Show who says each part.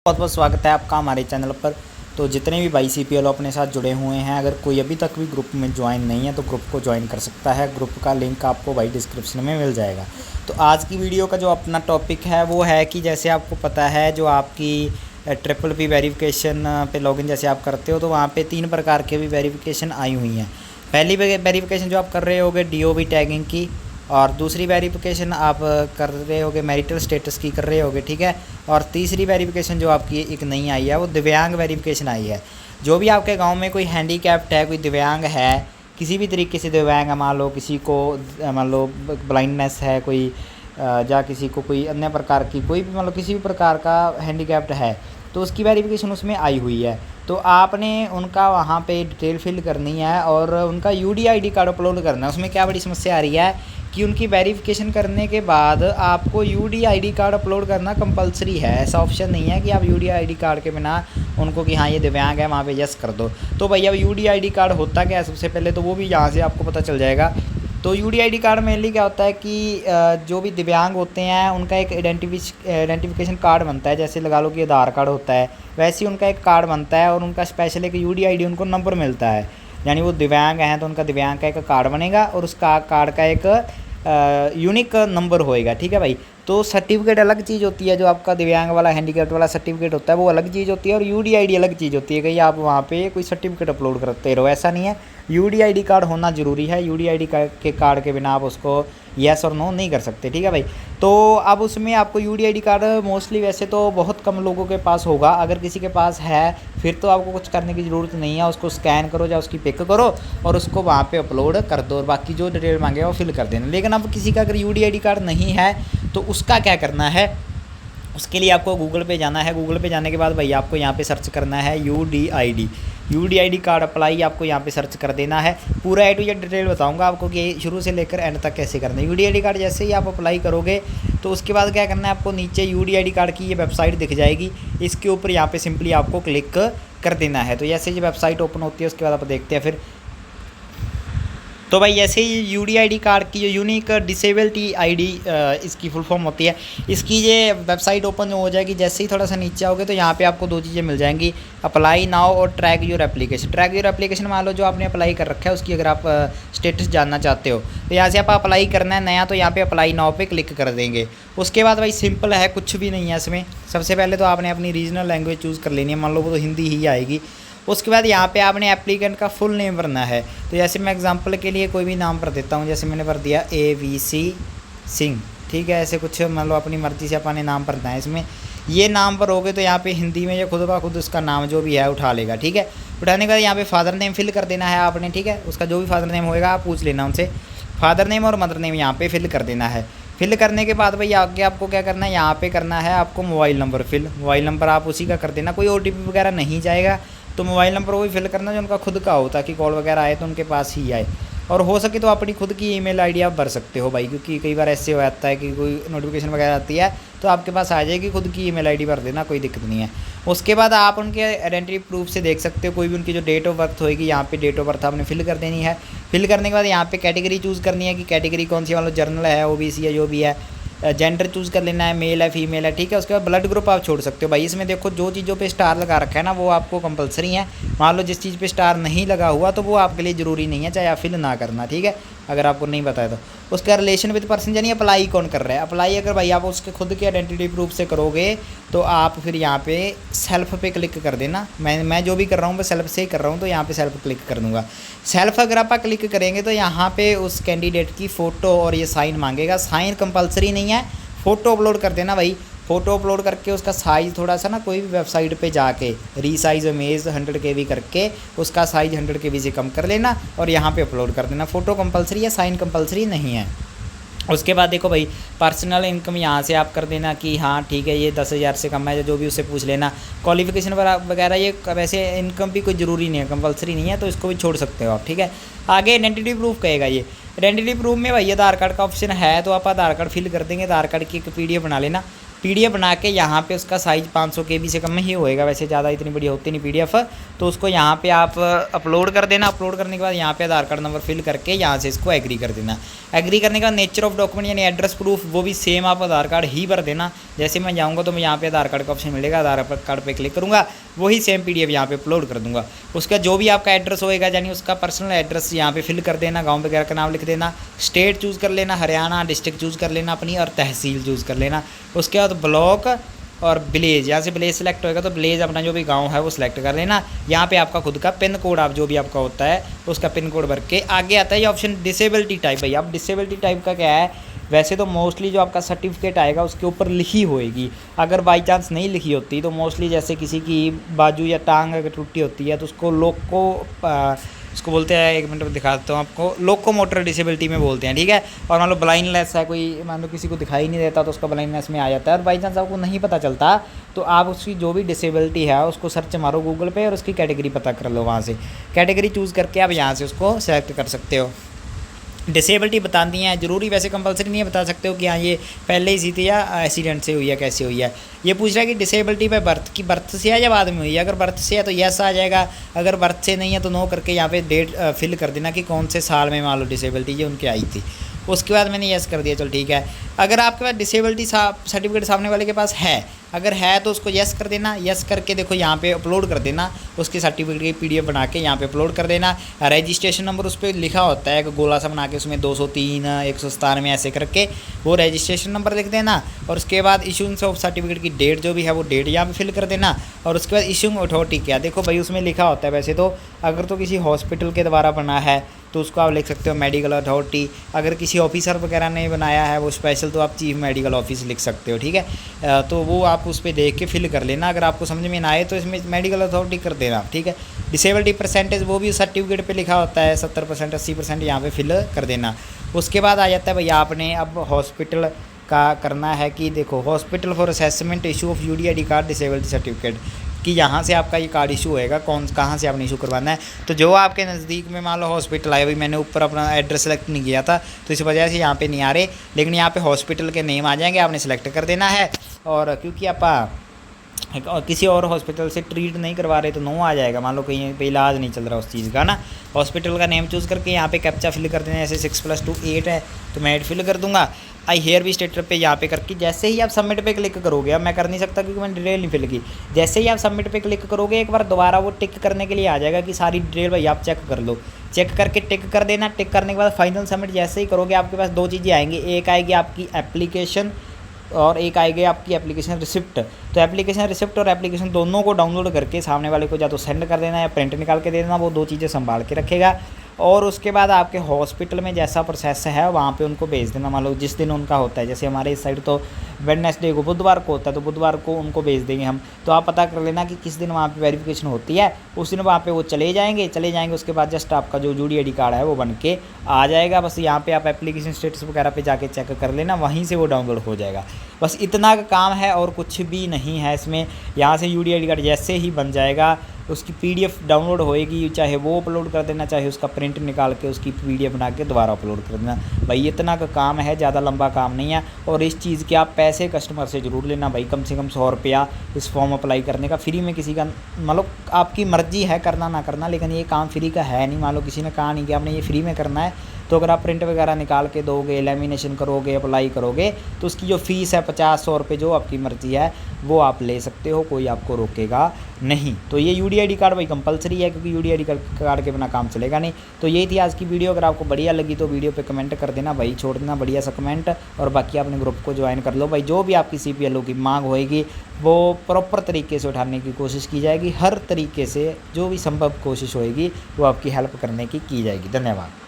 Speaker 1: बहुत बहुत स्वागत है आपका हमारे चैनल पर। तो जितने भी भाई CPLO अपने साथ जुड़े हुए हैं, अगर कोई अभी तक भी ग्रुप में ज्वाइन नहीं है तो ग्रुप को ज्वाइन कर सकता है। ग्रुप का लिंक आपको भाई डिस्क्रिप्शन में मिल जाएगा। तो आज की वीडियो का जो अपना टॉपिक है वो है कि जैसे आपको पता है जो आपकी PPP वेरिफिकेशन पे लॉगिन जैसे आप करते हो तो वहाँ पे 3 प्रकार के भी वेरिफिकेशन आई हुई हैं। पहली वेरिफिकेशन जो आप कर रहे होगे DOB टैगिंग की, और दूसरी वेरिफिकेशन आप कर रहे होगे मैरिटल स्टेटस की कर रहे होगे, ठीक है। और तीसरी वेरिफिकेशन जो आपकी एक नई आई है वो दिव्यांग वेरिफिकेशन आई है। जो भी आपके गांव में कोई हैंडीकैप्ड है, कोई दिव्यांग है, किसी भी तरीके से दिव्यांग है, मान लो किसी को मान लो ब्लाइंडनेस है कोई, या किसी को कोई अन्य प्रकार की कोई भी मान लो किसी भी प्रकार का हैंडीकैप्ड है, तो उसकी वेरिफिकेशन उसमें आई हुई है। तो आपने उनका वहाँ पे डिटेल फिल करनी है और उनका UDID कार्ड अपलोड करना है। उसमें क्या बड़ी समस्या आ रही है कि उनकी वेरिफिकेशन करने के बाद आपको UDID कार्ड अपलोड करना कंपलसरी है। ऐसा ऑप्शन नहीं है कि आप UDID कार्ड के बिना उनको कि हाँ ये दिव्यांग है वहाँ पे यस कर दो। तो भैया UDID कार्ड होता क्या है सबसे पहले तो वो भी यहाँ से आपको पता चल जाएगा। तो UDID कार्ड मेनली क्या होता है कि जो भी दिव्यांग होते हैं उनका एक आइडेंटिफिकेशन कार्ड बनता है। जैसे लगा लो कि आधार कार्ड होता है, वैसे ही उनका एक कार्ड बनता है और उनका स्पेशल एक UDID उनको नंबर मिलता है। यानी वो दिव्यांग हैं तो उनका दिव्यांग का एक कार्ड बनेगा और उस कार्ड का एक यूनिक नंबर होएगा, ठीक है भाई। तो सर्टिफिकेट अलग चीज़ होती है, जो आपका दिव्यांग वाला हैंडीकैप्ड वाला सर्टिफिकेट होता है वो अलग चीज़ होती है और UDID अलग चीज़ होती है। कहीं आप वहाँ पे कोई सर्टिफिकेट अपलोड करते रहो, ऐसा नहीं है। UDID कार्ड होना ज़रूरी है। UDID के कार्ड के बिना आप उसको येस और नो नहीं कर सकते, ठीक है भाई। तो अब उसमें आपको UDID कार्ड मोस्टली वैसे तो बहुत कम लोगों के पास होगा। अगर किसी के पास है फिर तो आपको कुछ करने की ज़रूरत नहीं है। उसको स्कैन करो या उसकी पिक करो और उसको वहाँ पे अपलोड कर दो और बाकी जो डिटेल मांगेगा वो फिल कर देना। लेकिन अब किसी का अगर UDID कार्ड नहीं है तो उसका क्या करना है, उसके लिए आपको गूगल पे जाना है। गूगल पे जाने के बाद भाई आपको यहाँ पे सर्च करना है UDID कार्ड अप्लाई, आपको यहाँ पे सर्च कर देना है। पूरा A to Z डिटेल बताऊँगा आपको कि शुरू से लेकर एंड तक कैसे करना है। UDID कार्ड जैसे ही आप अप्लाई करोगे तो उसके बाद क्या करना है, आपको नीचे UDID कार्ड की ये वेबसाइट दिख जाएगी। इसके ऊपर यहाँ पे सिंपली आपको क्लिक कर देना है। तो जैसे ये वेबसाइट ओपन होती है उसके बाद आप देखते हैं फिर। तो भाई ऐसे ही UDID कार्ड की जो यूनिक डिसेबिलिटी ID इसकी फुल फॉर्म होती है, इसकी ये वेबसाइट ओपन हो जाएगी। जैसे ही थोड़ा सा नीचे आओगे तो यहाँ पे आपको 2 चीज़ें मिल जाएंगी, अप्लाई नाउ और track your application. Track your application मान लो जो आपने अप्लाई कर रखा है उसकी अगर आप स्टेटस जानना चाहते हो तो यहाँ से आप अप्लाई करना है नया, तो यहाँ पे अप्लाई नाउ पे क्लिक कर देंगे। उसके बाद भाई सिंपल है, कुछ भी नहीं है इसमें। सबसे पहले तो आपने अपनी रीजनल लैंग्वेज चूज़ कर लेनी है, मान लो वो तो हिंदी ही आएगी। उसके बाद यहाँ पे आपने एप्लीकेंट का फुल नेम भरना है। तो जैसे मैं एग्जांपल के लिए कोई भी नाम भर देता हूँ, जैसे मैंने भर दिया AVC सिंह, ठीक है। ऐसे कुछ मान लो अपनी मर्ज़ी से अपने नाम भरना है। इसमें ये नाम भरोगे तो यहाँ पे हिंदी में ये खुद ब खुद उसका नाम जो भी है उठा लेगा, ठीक है। उठाने के बाद यहाँ पे फादर नेम फिल कर देना है आपने, ठीक है। उसका जो भी फादर नेम होएगा आप पूछ लेना उनसे। फादर नेम और मदर नेम यहाँ पे फिल कर देना है। फिल करने के बाद भाई आगे आपको क्या करना है, यहाँ पे करना है आपको mobile number fill. Mobile number आप उसी का कर देना, कोई OTP वगैरह नहीं जाएगा। तो मोबाइल नंबर वही फिल करना जो उनका खुद का हो, ताकि कॉल वगैरह आए तो उनके पास ही आए। और हो सके तो अपनी खुद की ईमेल ID आप भर सकते हो भाई, क्योंकि कई बार ऐसे हो जाता है कि कोई नोटिफिकेशन वगैरह आती है तो आपके पास आ जाएगी, खुद की ईमेल ID भर देना, कोई दिक्कत नहीं है। उसके बाद आप उनके आइडेंटिटी प्रूफ से देख सकते हो, कोई भी उनकी जो डेट ऑफ बर्थ होगी यहाँ पे डेट ऑफ बर्थ आपने फिल कर देनी है। फिल करने के बाद यहाँ पे कैटेगरी चूज़ करनी है कि कैटेगरी कौन सी, मान लो जर्नल है, OBC है, जो भी है। जेंडर चूज़ कर लेना है, मेल है फीमेल है, ठीक है। उसके बाद ब्लड ग्रुप आप छोड़ सकते हो भाई। इसमें देखो जो चीज़ों पे स्टार लगा रखा है ना वो आपको कंपलसरी है। मान लो जिस चीज़ पे स्टार नहीं लगा हुआ तो वो आपके लिए ज़रूरी नहीं है, चाहे आप फिल ना करना, ठीक है, अगर आपको नहीं बताया तो। उसका रिलेशन विद पर्सन यानी अप्लाई कौन कर रहा है। अप्लाई अगर भाई आप उसके खुद के आइडेंटिटी प्रूफ से करोगे तो आप फिर यहाँ पे सेल्फ पे क्लिक कर देना। मैं जो भी कर रहा हूँ मैं सेल्फ से ही कर रहा हूँ तो यहाँ पे सेल्फ क्लिक कर दूँगा। सेल्फ अगर आप क्लिक करेंगे तो यहाँ पे उस कैंडिडेट की फ़ोटो और ये साइन मांगेगा। साइन कंपलसरी नहीं है, फ़ोटो अपलोड कर देना भाई। फ़ोटो अपलोड करके उसका साइज़ थोड़ा सा ना कोई भी वेबसाइट पे जाके रीसाइज इमेज 100 KB करके उसका साइज़ 100 KB से कम कर लेना और यहाँ पे अपलोड कर देना। फ़ोटो कंपलसरी है, साइन कंपलसरी नहीं है। उसके बाद देखो भाई पर्सनल इनकम यहाँ से आप कर देना कि हाँ ठीक है ये 10,000 से कम है, जो भी उससे पूछ लेना। क्वालिफिकेशन वगैरह ये वैसे इनकम भी कोई ज़रूरी नहीं है, कंपलसरी नहीं है, तो इसको भी छोड़ सकते हो आप, ठीक है। आगे आइडेंटिटी प्रूफ कहेगा। ये आइडेंटिटी प्रूफ में भाई आधार कार्ड का ऑप्शन है तो आप आधार कार्ड फिल कर देंगे। आधार कार्ड की एक PDF बना लेना। PDF बना के यहाँ पे उसका साइज़ 500 KB से कम में ही होएगा, वैसे ज़्यादा इतनी बड़ी होती नहीं PDF। तो उसको यहाँ पे आप अपलोड कर देना। अपलोड करने के बाद यहाँ पे आधार कार्ड नंबर फिल करके यहाँ से इसको एग्री कर देना। एग्री करने के बाद नेचर ऑफ डॉक्यूमेंट यानी एड्रेस प्रूफ वो भी सेम आप आधार कार्ड ही भर देना। जैसे मैं जाऊँगा तो मैं यहाँ पे आधार कार्ड का ऑप्शन मिलेगा, आधार कार्ड पे क्लिक करूँगा, वही सेम PDF यहाँ पे अपलोड कर दूँगा। उसका जो भी आपका एड्रेस होएगा यानी उसका पर्सनल एड्रेस यहाँ पे फिल कर देना, गाँव वगैरह का नाम लिख देना, स्टेट चूज़ कर लेना, हरियाणा, डिस्ट्रिक्ट चूज़ कर लेना अपनी, और तहसील चूज़ कर लेना। उसके बाद ब्लॉक और विलेज, यहाँ से विलेज सेलेक्ट होएगा तो विलेज अपना जो भी गांव है वो सिलेक्ट कर लेना। यहाँ पे आपका खुद का पिन कोड, आप जो भी आपका होता है उसका पिन कोड भर के आगे आता है ये ऑप्शन डिसेबिलिटी टाइप। भाई अब डिसेबिलिटी टाइप का क्या है, वैसे तो मोस्टली जो आपका सर्टिफिकेट आएगा उसके ऊपर लिखी होएगी। अगर बाई चांस नहीं लिखी होती तो मोस्टली जैसे किसी की बाजू या टांग अगर टूटी होती है तो उसको उसको बोलते हैं, 1 मिनट में दिखाता हूँ आपको, लोकोमोटर डिसेबिलिटी में बोलते हैं, ठीक है। और मान लो ब्लाइंडनेस है, कोई मान लो किसी को दिखाई नहीं देता तो उसका ब्लाइंडनेस में आ जाता है। और बाई चांस आपको नहीं पता चलता तो आप उसकी जो भी डिसेबिलिटी है उसको सर्च मारो गूगल पे और उसकी कैटेगरी पता कर लो। वहाँ से कैटेगरी चूज़ करके आप यहाँ से उसको सेलेक्ट कर सकते हो। डिसेबिलिटी बताती हैं, ज़रूरी वैसे कंपलसरी नहीं है, बता सकते हो कि हाँ ये पहले ही थी या एक्सीडेंट से हुई है, कैसे हुई है। ये पूछ रहा है कि डिसेबिलिटी पे बर्थ की, बर्थ से है या बाद में हुई है। अगर बर्थ से है तो यस आ जाएगा, अगर बर्थ से नहीं है तो नो करके यहाँ पे डेट फिल कर देना कि कौन से साल में मान लो डिसेबिलिटी ये उनकी आई थी। उसके बाद मैंने यस कर दिया, चलो ठीक है। अगर आपके पास डिसेबिलिटी सर्टिफिकेट सामने वाले के पास है, अगर है तो उसको यस कर देना। यस करके देखो यहाँ पे अपलोड कर देना, उसके सर्टिफिकेट की PDF बना के यहाँ पे अपलोड कर देना। रजिस्ट्रेशन नंबर उस पर लिखा होता है, एक गोला सा बना के उसमें 203 197 ऐसे करके वो रजिस्ट्रेशन नंबर लिख देना। और उसके बाद इशूइंग ऑफ सर्टिफिकेट की डेट जो भी है वो डेट यहाँ पे फिल कर देना। और उसके बाद इशूइंग अथॉरिटी क्या, देखो भाई उसमें लिखा होता है वैसे तो, अगर तो किसी हॉस्पिटल के द्वारा बना है तो उसको आप लिख सकते हो मेडिकल अथॉरिटी। अगर किसी ऑफिसर वगैरह ने बनाया है वो स्पेशल तो आप चीफ मेडिकल ऑफिस लिख सकते हो, ठीक है। तो वो आप उस पर देख के फिल कर लेना। अगर आपको समझ में ना आए तो इसमें मेडिकल अथॉरिटी कर देना, ठीक है। डिसेबिलिटी परसेंटेज वो भी सर्टिफिकेट पे लिखा होता है, 70% 80% यहाँ पे फिल कर देना। उसके बाद आ जाता है भैया आपने अब हॉस्पिटल का करना है कि देखो hospital for assessment issue of UDID card disability certificate कि यहाँ से आपका ये कार्ड इशू होएगा, कहाँ से आपने इशू करवाना है। तो जो आपके नज़दीक में मान लो हॉस्पिटल आए, अभी मैंने ऊपर अपना एड्रेस सेलेक्ट नहीं किया था तो इस वजह से यहाँ पे नहीं आ रहे, लेकिन यहाँ पे हॉस्पिटल के नेम आ जाएंगे, आपने सेलेक्ट कर देना है। और क्योंकि आप किसी और हॉस्पिटल से ट्रीट नहीं करवा रहे तो नो आ जाएगा, मान लो कहीं पे इलाज नहीं चल रहा उस चीज़ का ना। हॉस्पिटल का नेम चूज़ करके यहाँ पे कैप्चा फिल कर देना, जैसे 6+2 8 है तो मैं 8 फिल कर दूंगा। आई हेयर भी स्टेटर पे यहाँ पे करके जैसे ही आप सबमिट पे क्लिक करोगे, अब मैं कर नहीं सकता क्योंकि मैंने डिटेल नहीं फिल की, जैसे ही आप सबमिट पे क्लिक करोगे एक बार दोबारा वो टिक करने के लिए आ जाएगा कि सारी डिटेल भाई आप चेक कर लो। चेक करके टिक कर देना। टिक करने के बाद फाइनल सबमिट जैसे ही करोगे आपके पास 2 चीज़ें आएंगी, एक आएगी आपकी एप्लीकेशन और एक आएगी आपकी एप्लीकेशन रिसिप्ट। तो एप्लीकेशन रिसिप्ट और एप्लीकेशन दोनों को डाउनलोड करके सामने वाले को या तो सेंड कर देना या प्रिंट निकाल के दे देना, वो 2 चीज़ें संभाल के रखेगा। और उसके बाद आपके हॉस्पिटल में जैसा प्रोसेस है वहाँ पे उनको भेज देना, मान लो जिस दिन उनका होता है, जैसे हमारे इस साइड तो वेडनेसडे को बुधवार को होता है तो बुधवार को उनको भेज देंगे हम। तो आप पता कर लेना कि किस दिन वहाँ पे वेरिफिकेशन होती है, उस दिन वहाँ पे वो चले जाएंगे। उसके बाद जस्ट आपका जो UDID कार्ड है वो बन के आ जाएगा। बस यहाँ पे आप एप्लीकेशन स्टेटस वगैरह पे जाके चेक कर लेना, वहीं से वो डाउनलोड हो जाएगा। बस इतना का काम है और कुछ भी नहीं है इसमें। यहाँ से UDID कार्ड जैसे ही बन जाएगा उसकी PDF डाउनलोड होएगी, चाहे वो अपलोड कर देना, चाहे उसका प्रिंट निकाल के उसकी PDF बना के दोबारा अपलोड कर देना। भाई इतना का काम है, ज़्यादा लंबा काम नहीं है। और इस चीज़ के आप पैसे कस्टमर से ज़रूर लेना भाई, कम से कम 100 रुपया इस फॉर्म अप्लाई करने का। फ्री में किसी का मतलब आपकी मर्ज़ी है करना ना करना, लेकिन ये काम फ्री का है नहीं। मान लो किसी ने कहा नहीं कि आपने ये फ्री में करना है, तो अगर आप प्रिंट वगैरह निकाल के दोगे, लेमिनेशन करोगे, अप्लाई करोगे तो उसकी जो फ़ीस है 50-100 रुपये जो आपकी मर्ज़ी है वो आप ले सकते हो, कोई आपको रोकेगा नहीं। तो ये UDID कार्ड भाई कंपलसरी है क्योंकि UDID कार्ड के बिना काम चलेगा नहीं। तो यही थी आज की वीडियो। अगर आपको बढ़िया लगी तो वीडियो पे कमेंट कर देना भाई, छोड़ देना बढ़िया सा कमेंट। और बाकी अपने ग्रुप को ज्वाइन कर लो भाई, जो भी आपकी CPLO की मांग होएगी वो प्रॉपर तरीके से उठाने की कोशिश की जाएगी। हर तरीके से जो भी संभव कोशिश होएगी वो आपकी हेल्प करने की जाएगी। धन्यवाद।